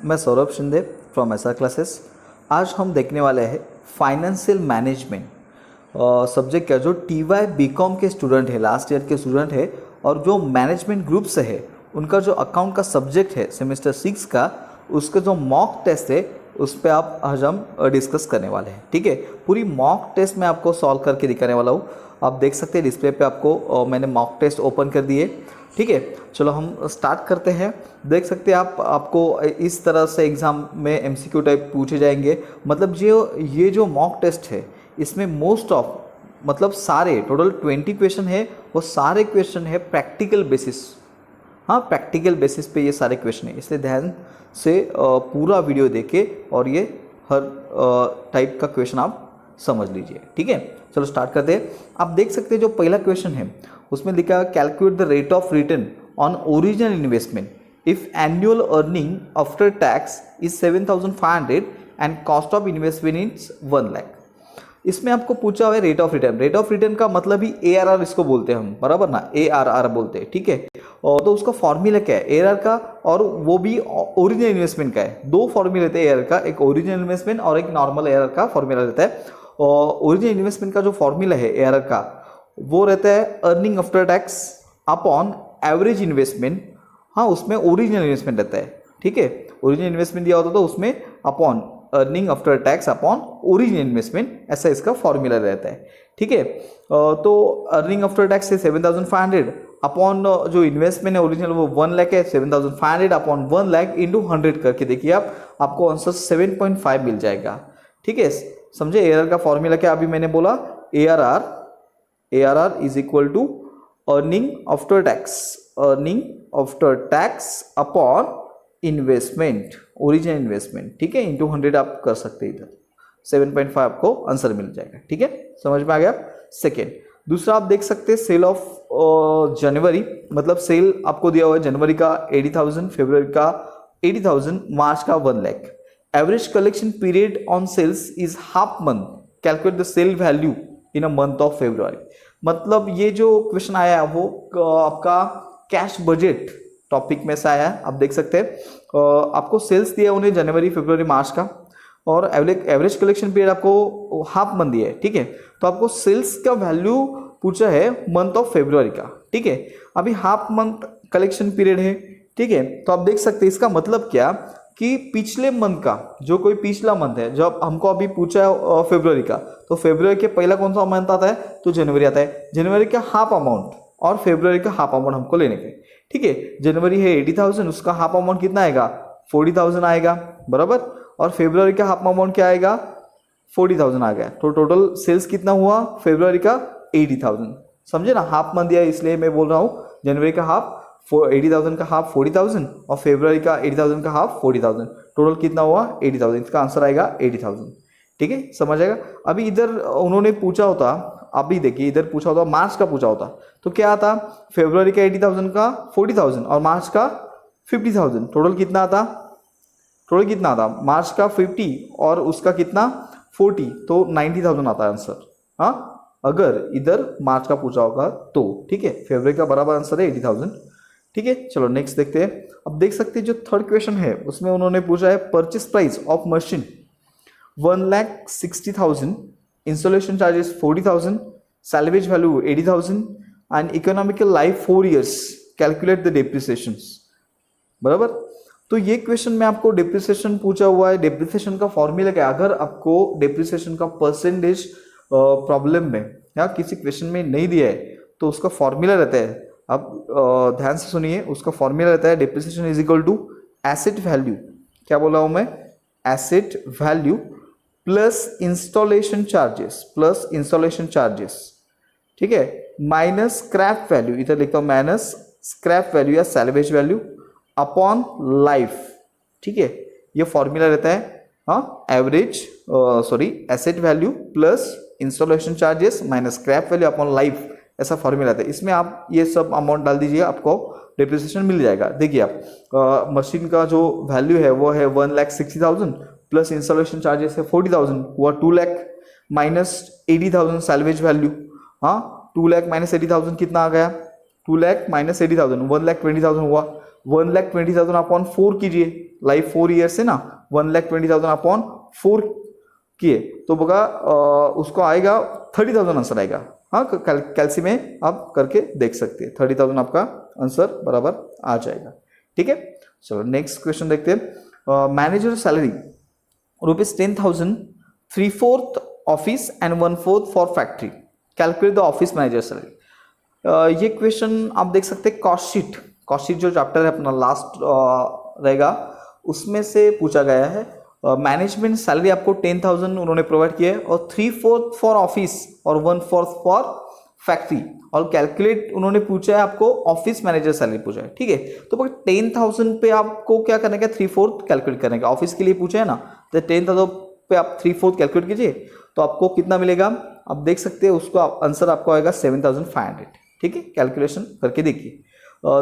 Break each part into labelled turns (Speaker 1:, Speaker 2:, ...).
Speaker 1: मैं Saurabh Shinde from SR classes. आज हम देखने वाले हैं फाइनेंशियल मैनेजमेंट सब्जेक्ट का। जो टीवाई बीकॉम के स्टूडेंट है, लास्ट ईयर के स्टूडेंट है, और जो मैनेजमेंट ग्रुप से है, उनका जो अकाउंट का सब्जेक्ट है सेमेस्टर 6 का, उसका जो मॉक टेस्ट है उस पर आज हम डिस्कस करने वाले हैं। ठीक है, पूरी मॉक टेस्ट मैं आपको सॉल्व करके दिखाने वाला हूँ। आप देख सकते हैं डिस्प्ले पे आपको मैंने मॉक टेस्ट ओपन कर दिए। ठीक है, चलो हम स्टार्ट करते हैं। देख सकते हैं आपको इस तरह से एग्ज़ाम में एमसीक्यू टाइप पूछे जाएंगे। मतलब ये जो मॉक टेस्ट है इसमें मोस्ट ऑफ मतलब सारे टोटल 20 क्वेश्चन है, वो सारे क्वेश्चन है प्रैक्टिकल बेसिस। हाँ, प्रैक्टिकल बेसिस पे ये सारे क्वेश्चन है, इसलिए ध्यान से पूरा वीडियो देखे और ये हर टाइप का क्वेश्चन आप समझ लीजिए। ठीक है, चलो स्टार्ट करते हैं। आप देख सकते हैं जो पहला क्वेश्चन है उसमें लिखा है calculate the rate of return on original investment if annual earning after tax is 7,500 and cost of investment is 1 lakh. इसमें आपको पूछा हुआ है rate of return. Rate of return का मतलब ही ARR इसको बोलते हैं हम, बराबर ना, ARR बोलते हैं। ठीक है, और तो उसका फॉर्मूला क्या है ARR का, और वो भी ओरिजिनल इन्वेस्टमेंट का है। दो फॉर्मूला रहते हैं ARR का, एक ओरिजिनल इन्वेस्टमेंट और एक नॉर्मल ARR का फॉर्मूला रहता है। और ओरिजिनल इन्वेस्टमेंट का जो फॉर्मूला है ARR का, वो रहता है earning after tax upon average investment. हाँ, उसमें ओरिजिनल इन्वेस्टमेंट रहता है। ठीक है, ओरिजिनल इन्वेस्टमेंट दिया होता तो उसमें upon earning after tax upon original investment, ऐसा इसका फॉर्मूला रहता है। ठीक है, तो अर्निंग आफ्टर टैक्स है 7,500 अपॉन जो इन्वेस्टमेंट है ओरिजिनल वो 1 लाख है। 7,500 अपॉन 1 लाख इंटू 100 करके देखिए आपको आंसर 7.5 मिल जाएगा। ठीक है, समझे ARR का फॉर्मूला क्या अभी मैंने बोला, ARR is equal to earning after tax upon investment, original investment. ठीक है, इंटू 100 आप कर सकते हैं, इधर 7.5 आपको आंसर मिल जाएगा। ठीक है, समझ में आ गया। सेकेंड, दूसरा आप देख सकते हैं सेल ऑफ जनवरी, मतलब सेल आपको दिया हुआ है जनवरी का 80,000, फरवरी का 80,000, मार्च का 1 lakh. Average collection period on sales is half month, calculate the sale value in a month of फरवरी। मतलब ये जो क्वेश्चन आया वो आपका कैश बजट टॉपिक में से आया है। आप देख सकते हैं आपको सेल्स दिया उन्हें जनवरी, फरवरी, मार्च का, और एवरेज कलेक्शन पीरियड आपको हाफ मंथ दिया है। ठीक है, तो आपको सेल्स का वैल्यू पूछा है मंथ ऑफ फरवरी का। ठीक है, अभी हाफ मंथ कलेक्शन पीरियड है। ठीक है, तो आप देख सकते हैं इसका मतलब क्या कि पिछले मंथ का जो कोई पिछला मंथ है, जब हमको अभी पूछा है फरवरी का, तो फरवरी के पहला कौन सा मंथ आता है, तो जनवरी आता है। जनवरी का हाफ अमाउंट और फरवरी का हाफ अमाउंट हमको लेने के। ठीक है, जनवरी है 80,000, उसका हाफ अमाउंट कितना आएगा, 40,000 आएगा, बराबर। और फरवरी का हाफ अमाउंट क्या आएगा, 40,000 आ गया। तो टोटल सेल्स कितना हुआ फरवरी का, 80,000। समझे ना, हाफ मंथ दिया इसलिए मैं बोल रहा हूँ जनवरी का हाफ 80,000 का हाफ 40,000 और फरवरी का 80,000 का हाफ 40,000, टोटल कितना हुआ 80,000। इसका आंसर आएगा 80,000। ठीक है, समझ आएगा। अभी इधर उन्होंने पूछा होता, अभी देखिए इधर पूछा होता मार्च का पूछा होता, तो क्या आता, फरवरी का 80,000 का 40,000 और मार्च का 50,000, टोटल कितना आता, मार्च का 50 और उसका कितना 40, तो 90,000 आता है आंसर। हाँ, अगर इधर मार्च का पूछा होगा तो। ठीक है, फरवरी का बराबर आंसर है 80,000। ठीक है, चलो नेक्स्ट देखते हैं। अब देख सकते हैं जो थर्ड क्वेश्चन है उसमें उन्होंने पूछा है purchase price of machine 1,60,000, installation charges 40,000, salvage value 80,000 and economical life 4 years, calculate the depreciations, बराबर। तो ये क्वेश्चन में आपको डेप्रिसिएशन पूछा हुआ है। डेप्रिसिएशन का फॉर्मूला क्या है, अगर आपको डेप्रिसिएशन का परसेंटेज प्रॉब्लम में या किसी क्वेश्चन में नहीं दिया है तो उसका फॉर्मूला रहता है, आप ध्यान से सुनिए, उसका फॉर्मूला रहता है depreciation is equal to asset value, क्या बोला हूं मैं, asset value plus installation charges, ठीक है, माइनस स्क्रैप वैल्यू, इधर लिखता हूं माइनस स्क्रैप वैल्यू या सैलवेज वैल्यू अपॉन लाइफ। ठीक है, ये फॉर्मूला रहता है। हाँ, asset value plus installation charges minus scrap value upon life, ऐसा फॉर्मूला था। इसमें आप ये सब अमाउंट डाल दीजिए, आपको डेप्रिसिएशन मिल जाएगा। देखिए आप मशीन का जो वैल्यू है वो है 1,60,000 प्लस इंस्टॉलेशन चार्जेस है 40,000, हुआ 2 लाख, माइनस 80,000 सैलवेज वैल्यू। हाँ, 2 लाख माइनस 80,000 कितना आ गया, 2 लाख माइनस 80,000 1,20,000 हुआ, 1,20,000 अपॉन 4 कीजिए, लाइफ 4 ईयर से ना 1,20,000 अपॉन 4 किए तो बघा उसको आएगा 30,000 आंसर आएगा। हाँ, कैलसी में आप करके देख सकते हैं, 30,000 आपका आंसर बराबर आ जाएगा। ठीक है, चलो नेक्स्ट क्वेश्चन देखते हैं। Manager salary ₹10,000, 3/4 office and 1/4 for factory, calculate the office manager salary. ये क्वेश्चन आप देख सकते हैं कॉस्ट शीट जो चैप्टर है अपना लास्ट रहेगा उसमें से पूछा गया है। मैनेजमेंट सैलरी आपको 10,000 उन्होंने प्रोवाइड किया है और 3/4 फॉर ऑफिस और 1/4 फॉर फैक्ट्री, और कैलकुलेट उन्होंने पूछा है आपको ऑफिस मैनेजर सैलरी पूछा है। ठीक है, तो 10,000 पे आपको क्या करने का, 3/4 कैलकुलेट करने का, ऑफिस के लिए पूछा है ना, तो 10,000 पे आप 3/4 कैलकुलेट कीजिए तो आपको कितना मिलेगा, आप देख सकते हैं उसको आंसर आपको आएगा 7,500। ठीक है, कैलकुलेशन करके देखिए।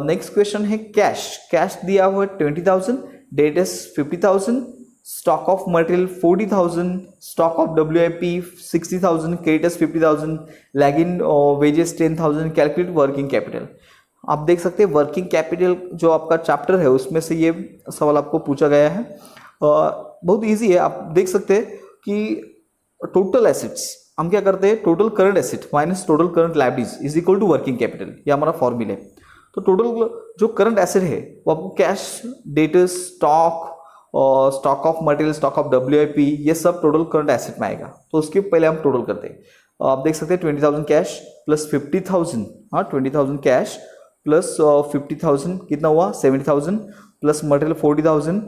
Speaker 1: नेक्स्ट क्वेश्चन है कैश दिया हुआ है 20,000, debt is 50,000, stock of material 40,000, stock of WIP 60,000, creditors 50,000, lag in wages 10,000, calculate working capital. आप देख सकते हैं वर्किंग कैपिटल जो आपका चैप्टर है उसमें से ये सवाल आपको पूछा गया है। बहुत इजी है, आप देख सकते हैं कि टोटल एसेट्स हम क्या करते हैं, total current asset minus total current liabilities is equal to working capital, ये हमारा फॉर्मूला है। तो टोटल जो करंट एसेट है वो आपको cash, debtors, stock of material, stock of WIP, ये सब टोटल करंट एसेट में आएगा। तो उसके पहले हम टोटल करते हैं। आप देख सकते हैं 20,000 कैश प्लस 50,000, हाँ 20,000 कैश प्लस 50,000 कितना हुआ 70,000, प्लस मटेरियल 40,000,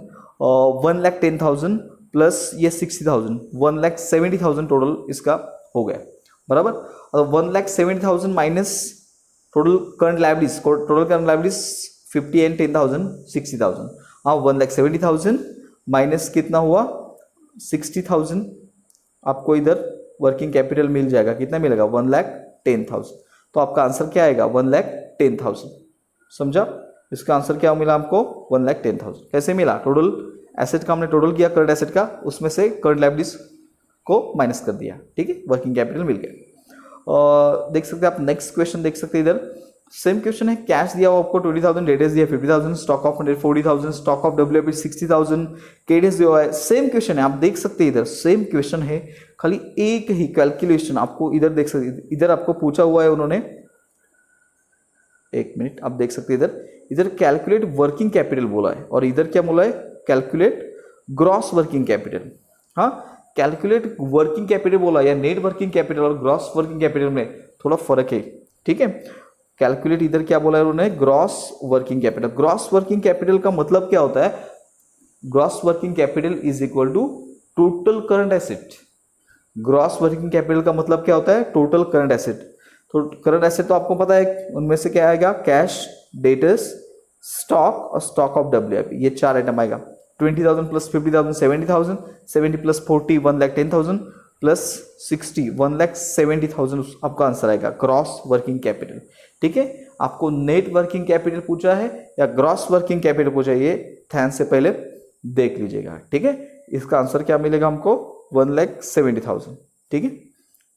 Speaker 1: 1,10,000 प्लस ये 60,000, 1,70,000 टोटल इसका हो गया बराबर। और 1,70,000 minus total current liabilities 50 and 10,000 60,000, हाँ 1,70,000 माइनस कितना हुआ 60,000, आपको इधर वर्किंग कैपिटल मिल जाएगा, कितना मिलेगा 1,10,000। तो आपका आंसर क्या आएगा 1,10,000। समझा, इसका आंसर क्या मिला हमको 1,10,000। कैसे मिला, टोटल एसेट का हमने टोटल किया करंट एसेट का, उसमें से करंट लायबिलिटीज को माइनस कर दिया। ठीक है, वर्किंग कैपिटल मिल गया। और देख सकते हैं आप नेक्स्ट क्वेश्चन देख सकते हैं, इधर सेम क्वेश्चन है, कैश दिया हुआ आपको 20,000, डेटर्स दिया 50,000, stock of 40,000, stock of WIP 60,000, creditors दिया हुआ है। सेम क्वेश्चन है, आप देख सकते हैं इधर सेम क्वेश्चन है, खाली एक ही कैलकुलेशन आपको इधर देख सकते हैं, इधर आपको पूछा हुआ है उन्होंने, एक मिनट आप देख सकते हैं इधर कैलकुलेट वर्किंग कैपिटल बोला है और इधर क्या बोला है, कैलकुलेट ग्रॉस वर्किंग कैपिटल। हाँ, कैलकुलेट वर्किंग कैपिटल बोला या नेट वर्किंग कैपिटल और ग्रॉस वर्किंग कैपिटल में थोड़ा फर्क है। ठीक है, कैलकुलेट इधर क्या बोला है उन्होंने, gross working capital. Gross working capital का मतलब क्या होता है, gross working capital is equal to total current asset. Gross working capital का मतलब क्या होता है, टोटल करंट एसेट। तो करंट एसेट तो आपको पता है उनमें से क्या आएगा, कैश, डेटर्स, स्टॉक और स्टॉक ऑफ WIP, ये 4 आइटम आएगा। 20,000 प्लस 50,000 70,000, 70 प्लस 40 1,10,000 प्लस 60 1,70,000 आपका आंसर आएगा ग्रॉस वर्किंग कैपिटल। ठीक है, आपको नेट वर्किंग कैपिटल पूछा है या ग्रॉस वर्किंग कैपिटल पूछा है, ये ध्यान से पहले देख लीजिएगा। ठीक है, इसका आंसर क्या मिलेगा हमको 1,70,000। ठीक है,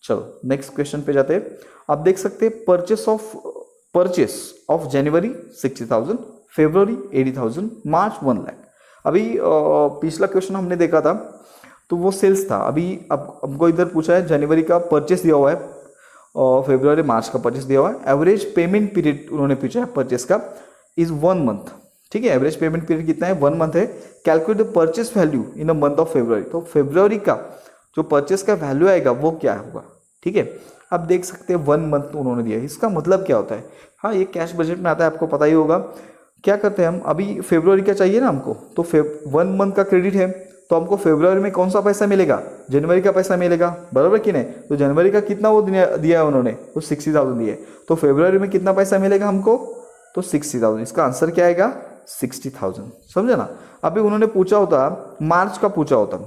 Speaker 1: चलो नेक्स्ट क्वेश्चन पे जाते हैं। आप देख सकते हैं purchase of January 60,000, February 80,000, March 1 lakh. अभी पिछला क्वेश्चन हमने देखा था तो वो सेल्स था, अभी अब हमको इधर पूछा है जनवरी का परचेस दिया हुआ है और फरवरी मार्च का परचेस दिया हुआ है। एवरेज पेमेंट पीरियड उन्होंने पूछा है परचेस का इज 1 मंथ। ठीक है, एवरेज पेमेंट पीरियड कितना है 1 मंथ है। Calculate the purchase value in a month of फरवरी, तो फरवरी का जो परचेस का वैल्यू आएगा वो क्या होगा। ठीक है, आप देख सकते हैं 1 मंथ उन्होंने दिया है, इसका मतलब क्या होता है, हाँ ये कैश बजट में आता है, आपको पता ही होगा। क्या करते हैं हम, अभी फरवरी का चाहिए ना हमको, तो 1 मंथ का क्रेडिट है तो हमको फरवरी में कौन सा पैसा मिलेगा, जनवरी का पैसा मिलेगा, बराबर कि नहीं। तो जनवरी का कितना वो दिया है उन्होंने, तो 60,000 दिए, तो फरवरी में कितना पैसा मिलेगा हमको, तो 60,000। इसका आंसर क्या आएगा 60,000। समझे ना, अभी उन्होंने पूछा होता मार्च का पूछा होता,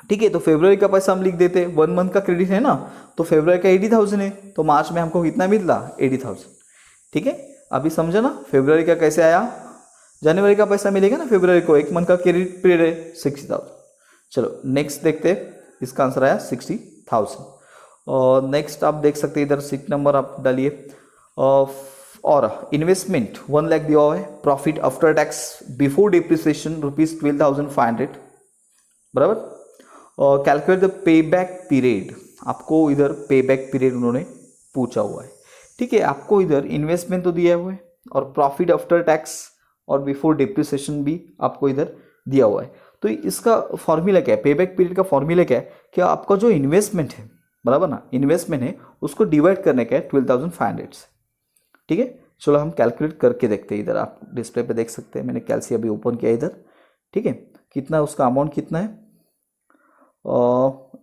Speaker 1: ठीक है, तो फरवरी का पैसा हम लिख देते, 1 मंथ का क्रेडिट है ना, तो फरवरी का 80,000 है, तो मार्च में हमको कितना मिलता 80,000। ठीक है, अभी समझा ना फरवरी का कैसे आया, जनवरी का पैसा मिलेगा ना फरवरी को, 1 मंथ का क्रेडिट पीरियड है 60,000। चलो नेक्स्ट देखते हैं, इसका आंसर आया 60,000। और नेक्स्ट आप देख सकते हैं इधर सीट नंबर आप डालिए, और इन्वेस्टमेंट 1 लाख दिया हुआ है, profit after tax before depreciation ₹12,500 बराबर। और calculate the pay back period, आपको इधर पे बैक पीरियड उन्होंने पूछा हुआ है, ठीक है। आपको इधर इन्वेस्टमेंट तो दिया हुआ है और प्रॉफिट आफ्टर टैक्स और बिफोर डिप्रिसिएशन भी आपको इधर दिया हुआ है। तो इसका फॉर्मूला क्या है, पे बैक पीरियड का फॉर्मूला क्या है कि आपका जो इन्वेस्टमेंट है बराबर ना, इन्वेस्टमेंट है उसको डिवाइड करने का है 12,500 से, ठीक है। चलो हम कैलकुलेट करके देखते हैं, इधर आप डिस्प्ले पे देख सकते हैं, मैंने कैलसी अभी ओपन किया इधर, ठीक है। कितना उसका अमाउंट कितना है,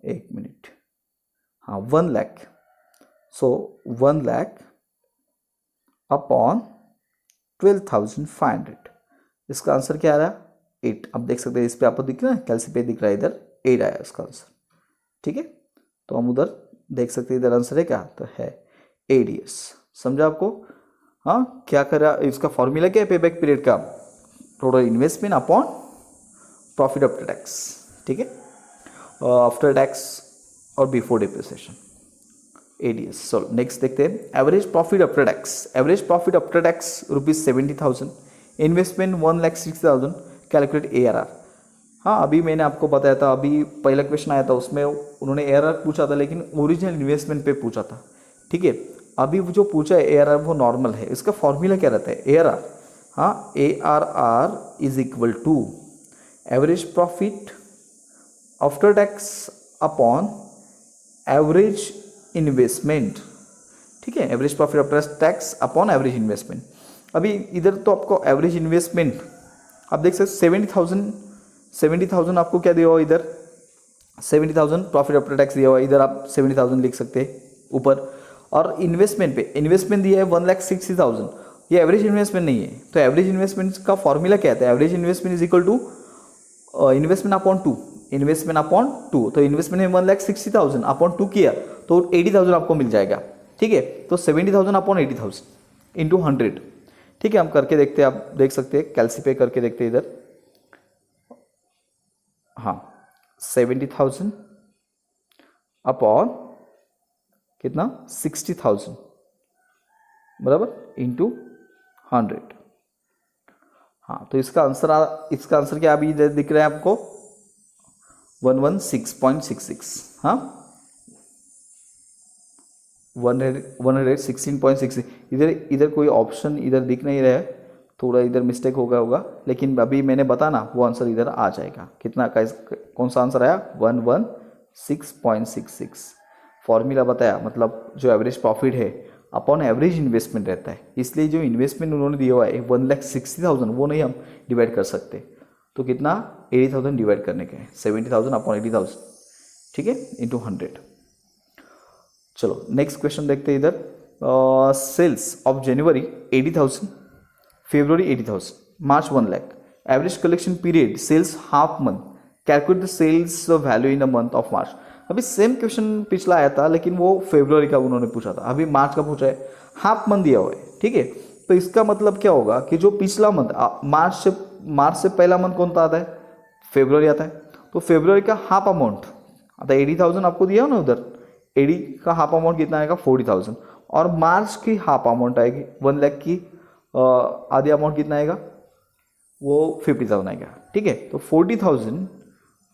Speaker 1: एक मिनट, हाँ 1 लाख। सो 1 लाख अपॉन 12,500, इसका आंसर क्या आ रहा है 8। आप देख सकते हैं इस पे आपको दिख रहा है, कैलसी पे दिख रहा है इधर 8 आया इसका आंसर, ठीक है। तो हम उधर देख सकते हैं इधर आंसर है क्या, तो है 8 years। समझा आपको, हाँ क्या करा, इसका फॉर्मूला क्या है पे बैक पीरियड का, total investment upon profit after tax, ठीक है, आफ्टर टैक्स और बिफोर डिप्रिसिएशन 8 years। चलो नेक्स्ट देखते हैं, average profit after tax, average profit after tax ₹70,000, investment 1,60,000, calculate ARR। हाँ अभी मैंने आपको बताया था, अभी पहला क्वेश्चन आया था उसमें उन्होंने ARR पूछा था लेकिन ओरिजिनल इन्वेस्टमेंट पे पूछा था, ठीक है। अभी वो जो पूछा है ARR वो नॉर्मल है, इसका फॉर्मूला क्या रहता है ARR, हाँ ARR is equal to average profit after tax upon average investment, ठीक है, average profit after tax upon average investment. अभी इधर तो आपको एवरेज इन्वेस्टमेंट आप देख सकते 70,000 आपको क्या दिया हुआ इधर 70,000 प्रॉफिट आफ्टर टैक्स दिया हुआ, इधर आप 70,000 लिख सकते हैं ऊपर। और इन्वेस्टमेंट पे इन्वेस्टमेंट दिया है 1,60,000, ये एवरेज इन्वेस्टमेंट नहीं है। तो एवरेज इन्वेस्टमेंट का फॉर्मूला क्या है, average investment is equal to investment upon 2, investment upon 2। तो इन्वेस्टमेंट है 1,60,000 अपॉन 2 किया तो 80,000 आपको मिल जाएगा, ठीक है। तो 70,000 अपॉन 80,000 इंटू 100, ठीक है। हम करके देखते हैं, आप देख सकते हैं कैलसी पे करके देखते हैं इधर, हाँ 70,000 अपॉन कितना 60,000 बराबर इंटू 100, हाँ तो इसका आंसर क्या अभी इधर दिख रहा है आपको 116.66, हाँ 116.66। इधर कोई ऑप्शन इधर दिख नहीं रहा है, थोड़ा इधर मिस्टेक होगा, लेकिन अभी मैंने बता ना वो आंसर इधर आ जाएगा। कितना का कौन सा आंसर आया 116.66। फॉर्मूला बताया, मतलब जो एवरेज प्रॉफिट है अपॉन एवरेज इन्वेस्टमेंट रहता है, इसलिए जो इन्वेस्टमेंट उन्होंने दिया हुआ है 1,60,000 वो नहीं हम डिवाइड कर सकते, तो कितना 80,000 डिवाइड करने के 70,000 अपॉन 80,000, ठीक है, इंटू 100। चलो नेक्स्ट क्वेश्चन देखते हैं इधर, sales of January 80,000, February 80,000, March 1 lakh, average collection period sales half month, calculate the sales value in the month of March. अभी सेम क्वेश्चन पिछला आया था लेकिन वो फेब्रुवरी का उन्होंने पूछा था, अभी मार्च का पूछा है, हाफ मंथ दिया हुआ है, ठीक है। तो इसका मतलब क्या होगा कि जो पिछला मंथ मार्च से पहला मंथ कौन सा आता है फेब्रुवरी आता है, तो फेब्रुवरी का हाफ अमाउंट आता है 80,000 आपको दिया हो ना उधर, 80 का हाफ अमाउंट कितना आएगा 40,000, और मार्च की हाफ अमाउंट आएगी 1 लाख की आधी अमाउंट कितना आएगा वो 50,000 आएगा, ठीक है। तो 40,000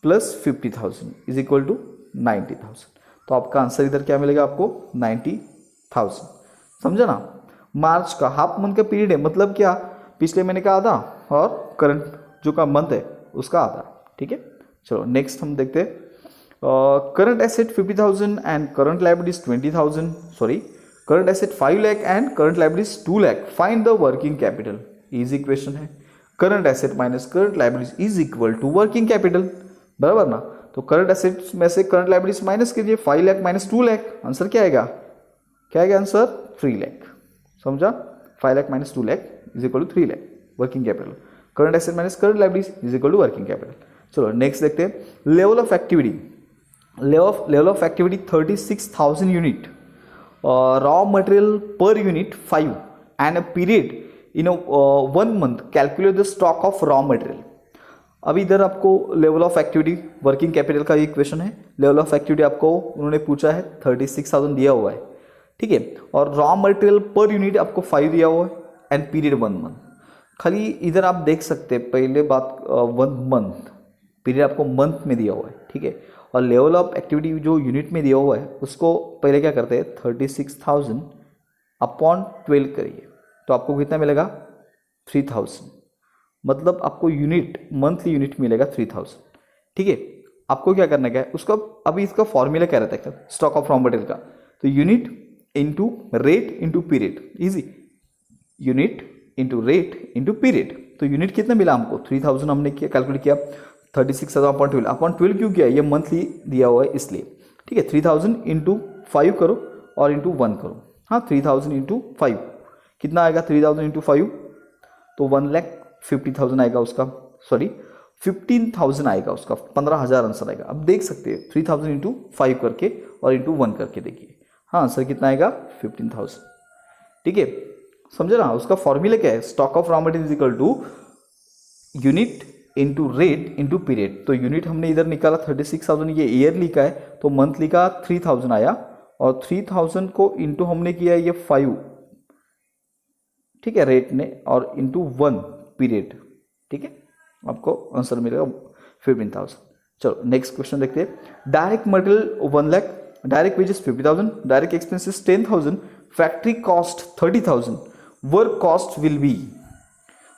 Speaker 1: प्लस 50,000 इज इक्वल टू 90,000, तो आपका आंसर इधर क्या मिलेगा आपको 90,000। समझा ना, मार्च का हाफ मंथ का पीरियड है, मतलब क्या पिछले महीने का आधा और करंट जो का मंथ है उसका आधा, ठीक है। चलो नेक्स्ट हम देखते हैं, current asset 50,000 and current liabilities 20,000, sorry current asset 5 lakh and current liabilities 2 lakh, find the working capital. Easy question है, current asset minus current liabilities is equal to working capital, बराबर ना। तो करंट एसेट्स में से करंट लायबिलिटीज माइनस कीजिए, 5 lakh minus 2 lakh, answer क्या आएगा answer 3 lakh. समझा, 5 lakh minus 2 lakh is equal to 3 lakh working capital, current asset minus current liabilities is equal to working capital. चलो नेक्स्ट देखते हैं, level of activity 36,000 unit, raw material per unit 5 and a period in 1 month, calculate the stock of raw material. अभी इधर आपको level of activity working capital का ये question है, level of activity आपको उन्होंने पूछा है 36,000 दिया हुआ है, ठीक है। और रॉ मटेरियल पर यूनिट आपको 5 दिया हुआ है एंड पीरियड 1 मंथ। खाली इधर आप देख सकते हैं पहले बात 1 मंथ, पीरियड आपको मंथ में दिया हुआ है, ठीक है। और लेवल ऑफ एक्टिविटी जो यूनिट में दिया हुआ है उसको पहले क्या करते हैं 36,000 अपॉन 12 करिए तो आपको कितना मिलेगा 3,000, मतलब आपको यूनिट मंथली यूनिट मिलेगा 3,000, ठीक है। आपको क्या करना क्या है उसका, अभी इसका फॉर्मूला क्या रहता है स्टॉक ऑफ रॉ मटेरियल का, तो unit into rate into period, easy, unit into rate into period. तो यूनिट कितना मिला हमको 3,000 हमने किया कैलकुलेट किया, 36,000 अपॉन 12 क्यों किया, ये मंथली दिया हुआ है इसलिए, ठीक है। 3,000 इंटू 5 करो और इंटू 1 करो, हाँ 3,000 इंटू 5 कितना आएगा 3,000 इंटू 5 तो 1,50,000 आएगा उसका, सॉरी 15,000 आएगा उसका, 15,000 आंसर आएगा। अब देख सकते हैं 3,000 इंटू 5 करके और इंटू 1 करके देखिए, हाँ आंसर कितना आएगा 15,000, ठीक है। समझे ना, उसका फॉर्मूला क्या है stock of raw material is equal to unit into rate into period. तो यूनिट हमने इधर निकाला 36,000, ये ईयरली का है तो मंथली का 3,000 आया और 3,000 को इंटू हमने किया ये 5, ठीक है, रेट ने, और इंटू 1 पीरियड, ठीक है, आपको आंसर मिलेगा 15,000। चलो नेक्स्ट क्वेश्चन देखते हैं। Direct material 1 lakh, direct wages 50,000, direct expenses 10,000, factory cost 30,000, work cost will be.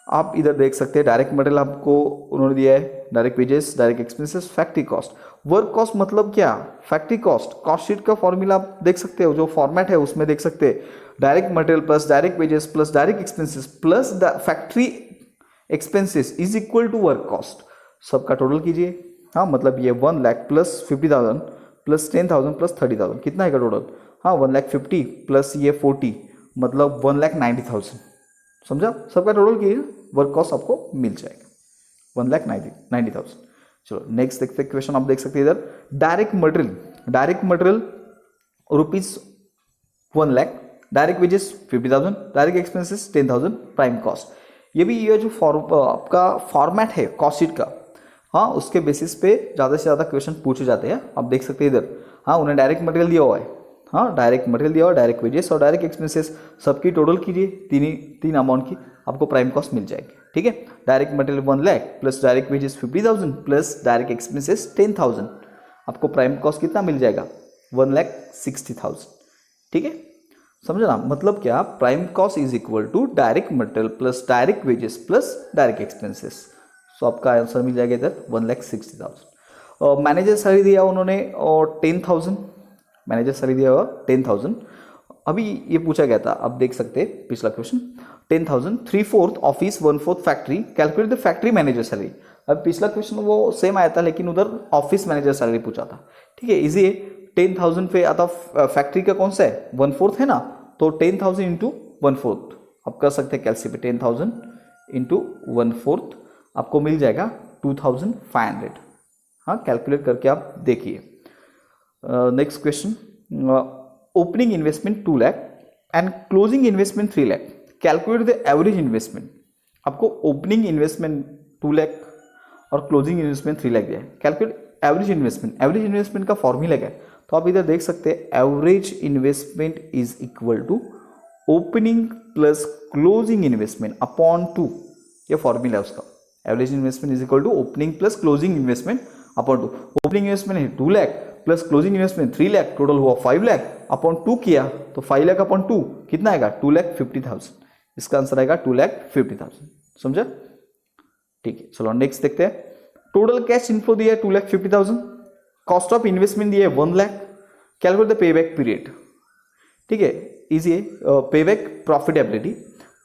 Speaker 1: आप इधर देख सकते हैं डायरेक्ट मटेरियल आपको उन्होंने दिया है, direct wages, direct expenses, factory cost, work cost मतलब क्या, फैक्ट्री कॉस्ट, कॉस्ट शीट का फॉर्मूला आप देख सकते हो, जो फॉर्मेट है उसमें देख सकते हैं direct material plus direct wages plus direct expenses plus factory expenses is equal to work cost, सबका टोटल कीजिए, हाँ मतलब ये 1 लाख प्लस 50,000 प्लस 10,000 प्लस 30,000 कितना आएगा टोटल, हाँ 1,50,000 प्लस ये 40 मतलब 1,90,000, समझा, सबका टोटल कीजिए वर्क कॉस्ट आपको मिल जाएगा 1,90,000। चलो नेक्स्ट देखते हैं क्वेश्चन, आप देख सकते हैं इधर direct material rupees 1 lakh, direct wages 50,000, direct expenses 10,000, prime cost. ये भी ये जो आपका फॉर्मेट है कॉस्ट शीट का, हाँ उसके बेसिस पे ज़्यादा से ज़्यादा क्वेश्चन पूछे जाते हैं। आप देख सकते हैं इधर, हाँ उन्हें डायरेक्ट मटेरियल दिया हुआ है, हाँ डायरेक्ट मटेरियल दिया हुआ है, डायरेक्ट वेजेस और डायरेक्ट एक्सपेंसेस सबकी टोटल कीजिए, तीन अमाउंट की आपको प्राइम कॉस्ट मिल जाएगी, ठीक है। Direct material 1 lakh plus direct wages 50,000 plus direct expenses 10,000, आपको प्राइम कॉस्ट कितना मिल जाएगा 1,60,000, ठीक है। समझो ना, मतलब क्या, prime cost is equal to direct material plus direct wages plus direct expenses, so आपका आंसर मिल जाएगा इधर 1,60,000। मैनेजर सैलरी दिया उन्होंने और 10,000, मैनेजर सैलरी दिया हुआ 10,000। अभी ये पूछा गया था, आप देख सकते हैं पिछला question 10,000, 3/4 office 1/4 factory, calculate the factory manager salary. अब पिछला क्वेश्चन वो सेम आया था लेकिन उधर ऑफिस मैनेजर सैलरी पूछा था, ठीक है, इजी है। 10,000 पे आता फैक्ट्री का कौन सा है 1/4 है ना, तो 10,000 इंटू 1/4 आप कर सकते हैं कैलसी पे, 10,000 इंटू 1/4 आपको मिल जाएगा 2,500, हाँ कैलकुलेट करके आप देखिए। Next question, opening investment 2 lakh and closing investment 3 lakh, calculate the average investment. आपको ओपनिंग इन्वेस्टमेंट 2 लाख और क्लोजिंग इन्वेस्टमेंट 3 लाख दिया है, calculate average investment. Average investment का फॉर्मूला क्या है, तो आप इधर देख सकते हैं average investment is equal to opening plus closing investment upon 2, ये फॉर्मूला है उसका। Average investment is equal to opening plus closing investment upon 2। Opening investment है 2 lakh plus closing investment 3 lakh, total हुआ 5 लाख, अपॉन 2 किया तो 5 लाख अपॉन 2 कितना आएगा 2,50,000, इसका आंसर आएगा 2,50,000, समझा, ठीक है। चलो नेक्स्ट देखते हैं। टोटल कैश इनफ्लो दिया है 2,50,000, कॉस्ट ऑफ इन्वेस्टमेंट दिया है 1 lakh, calculate the payback period, ठीक है, इजी है। पेबैक प्रॉफिटेबिलिटी,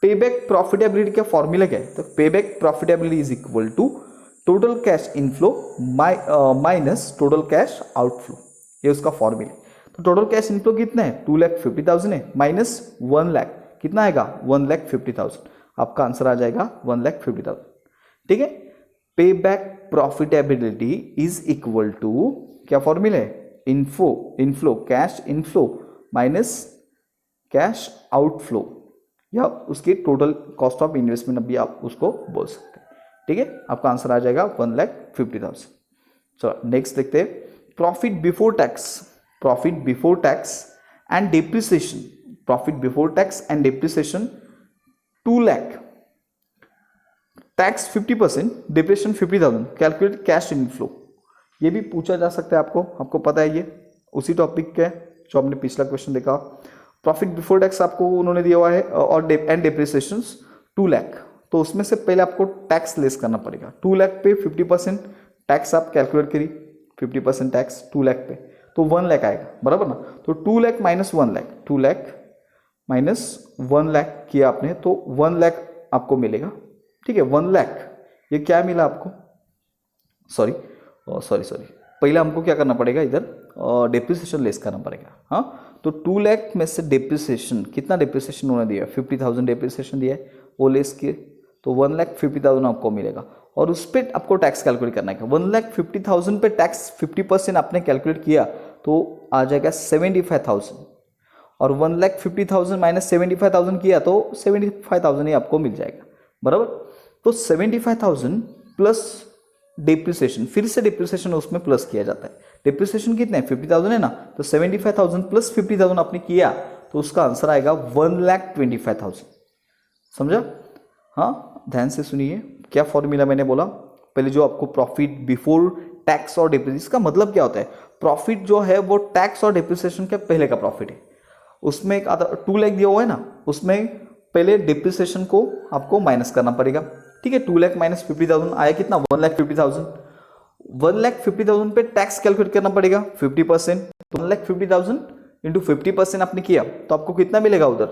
Speaker 1: पेबैक प्रॉफिटेबिलिटी का फॉर्मूला क्या है, तो payback profitability is equal to total cash inflow minus total cash outflow, ये उसका फॉर्मूला है। तो टोटल कैश इनफ्लो कितना है 2,50,000 है, माइनस 1 लाख कितना आएगा 1,50,000, आपका आंसर आ जाएगा 1,50,000, ठीक है। Pay back profitability is equal to क्या फॉर्मूला है, inflow cash inflow minus cash outflow, या उसकी टोटल कॉस्ट ऑफ इन्वेस्टमेंट अभी आप उसको बोल सकते हैं, ठीक है। आपका आंसर आ जाएगा 1,50,000। चलो नेक्स्ट देखते हैं। Profit before tax and depreciation, profit before tax and depreciation 2 lakh, tax 50%, depression 50,000, calculate cash inflow. ये भी पूछा जा सकता है आपको पता है, ये उसी टॉपिक का है जो आपने पिछला क्वेश्चन देखा। प्रॉफिट बिफोर टैक्स आपको उन्होंने दिया हुआ है और एंड डिप्रिसिएशन 2 लाख, तो उसमें से पहले आपको टैक्स लेस करना पड़ेगा। 2 लाख पे 50% टैक्स आप कैलकुलेट करिए, 50% टैक्स 2 लाख पे तो 1 लाख आएगा, बराबर ना। तो 2 लाख माइनस 1 लाख, 2 लाख माइनस 1 लाख किया आपने तो 1 लाख आपको मिलेगा, ठीक है। 1 लाख ये क्या मिला आपको, सॉरी पहले हमको क्या करना पड़ेगा, इधर डिप्रिसिएशन लेस करना पड़ेगा। हाँ, तो 2 लाख में से डिप्रिसिएशन, कितना डिप्रिसिएशन उन्होंने दिया, 50,000 डिप्रिसिएशन दिया है, वो लेस किए तो 1,50,000 आपको मिलेगा। और उस पर आपको टैक्स कैलकुलेट करना है। 1,50,000 पे टैक्स 50% आपने कैलकुलेट किया तो आ जाएगा 75,000, और 1,50,000 माइनस 75,000 किया तो 75,000 ही आपको मिल जाएगा, बराबर। तो 75,000 प्लस डिप्रिसिएशन, फिर से डिप्रिसिएशन उसमें प्लस किया जाता है। डिप्रिसिएशन कितने 50,000 है ना, तो 75,000 प्लस 50,000 आपने किया तो उसका आंसर आएगा 1,25,000। समझा? हाँ, ध्यान से सुनिए, क्या फॉर्मूला मैंने बोला पहले, जो आपको प्रॉफिट बिफोर टैक्स और डिप्रिसिएशन, इसका मतलब क्या होता है, प्रॉफिट जो है वो टैक्स और डिप्रिसिएशन के पहले का प्रॉफिट है। उसमें एक 2 लाख दिया हुआ है ना, उसमें पहले डिप्रिसिएशन को आपको माइनस करना पड़ेगा, ठीक है। 2 लाख माइनस 50,000 आया कितना, 1,50,000। 1,50,000 पे टैक्स कैलकुलेट करना पड़ेगा 50%, तो 1,50,000 इंटू 50% आपने किया तो आपको कितना मिलेगा, उधर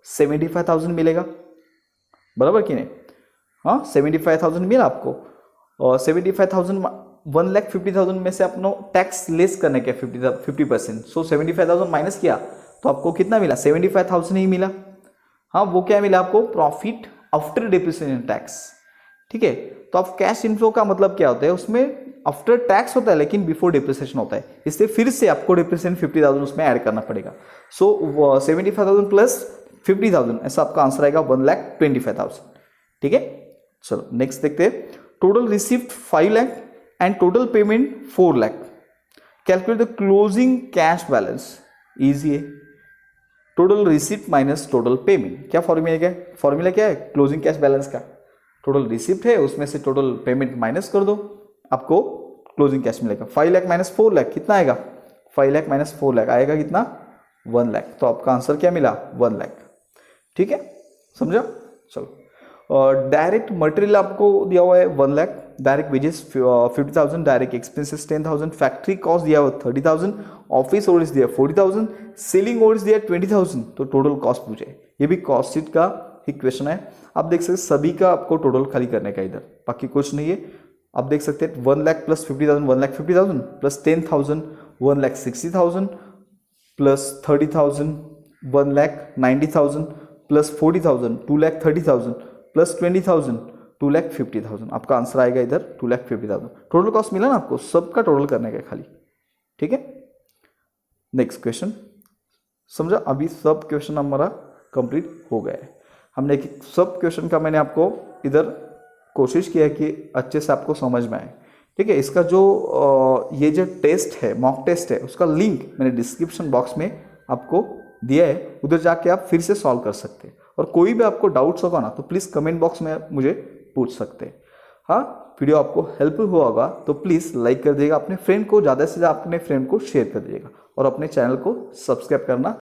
Speaker 1: 75,000 मिलेगा, बराबर कि नहीं। हाँ, 75,000 मिला आपको, और 75,000 1,50,000 में से अपनो टैक्स लेस करने के 50%, सो 75,000 माइनस किया तो आपको कितना मिला, 75,000 ही मिला। हाँ, वो क्या मिला आपको, प्रॉफिट आफ्टर डिप्रिसिएशन टैक्स, ठीक है। तो अब कैश इनफ्लो का मतलब क्या होता है, उसमें आफ्टर टैक्स होता है लेकिन बिफोर डिप्रिसिएशन होता है, इसलिए फिर से आपको डिप्रिसिएशन 50,000 उसमें ऐड करना पड़ेगा। सो 75,000 प्लस 50,000, ऐसा आपका आंसर आएगा 1,25,000, ठीक है। चलो नेक्स्ट देखते हैं। Total receipt 5 lakh and total payment 4 lakh, calculate the closing cash balance. Easy है, total receipt minus total payment, क्या फॉर्मूला क्या है क्लोजिंग कैश बैलेंस का, टोटल रिसिप्ट है उसमें से टोटल पेमेंट माइनस कर दो, आपको क्लोजिंग कैश मिलेगा। 5 लाख माइनस 4 लाख कितना आएगा, 5 लाख माइनस 4 लाख आएगा कितना, 1 लाख। तो आपका आंसर क्या मिला, 1 लाख, ठीक है, समझा। चलो, और डायरेक्ट मटेरियल आपको दिया हुआ है 1 lakh, direct wages 50,000, direct expenses 10,000, factory cost दिया हुआ 30,000, ऑफिस ओवर्स दिया 40,000, सेलिंग ओवर्स दिया 20,000, तो टोटल कॉस्ट पूछे। ये भी कॉस्ट शीट का ही क्वेश्चन है, आप देख सकते सभी का आपको टोटल खाली करने का, इधर बाकी कुछ नहीं है। आप देख सकते हैं 1 lakh plus 50,000 1,50,000 plus 10,000 1,60,000 plus 30,000 1,90,000 plus 40,000 2,30,000 plus 20,000 2,50,000, आपका आंसर आएगा इधर 2,50,000। टोटल कॉस्ट मिला ना आपको, सबका टोटल करने का खाली, ठीक है। नेक्स्ट क्वेश्चन, समझा, अभी सब क्वेश्चन हमारा कंप्लीट हो गया है। हमने सब क्वेश्चन का मैंने आपको इधर कोशिश किया कि अच्छे से आपको समझ में आए, ठीक है। इसका जो ये जो टेस्ट है, मॉक टेस्ट है, उसका लिंक मैंने डिस्क्रिप्शन बॉक्स में आपको दिया है, उधर जाके आप फिर से सॉल्व कर सकते हैं। और कोई भी आपको डाउट्स होगा ना तो प्लीज़ कमेंट बॉक्स में मुझे पूछ सकते हैं। हाँ, वीडियो आपको हेल्पफुल हुआ होगा तो प्लीज़ लाइक कर दीजिएगा, अपने फ्रेंड को ज़्यादा से ज़्यादा अपने फ्रेंड को शेयर कर दीजिएगा, और अपने चैनल को सब्सक्राइब करना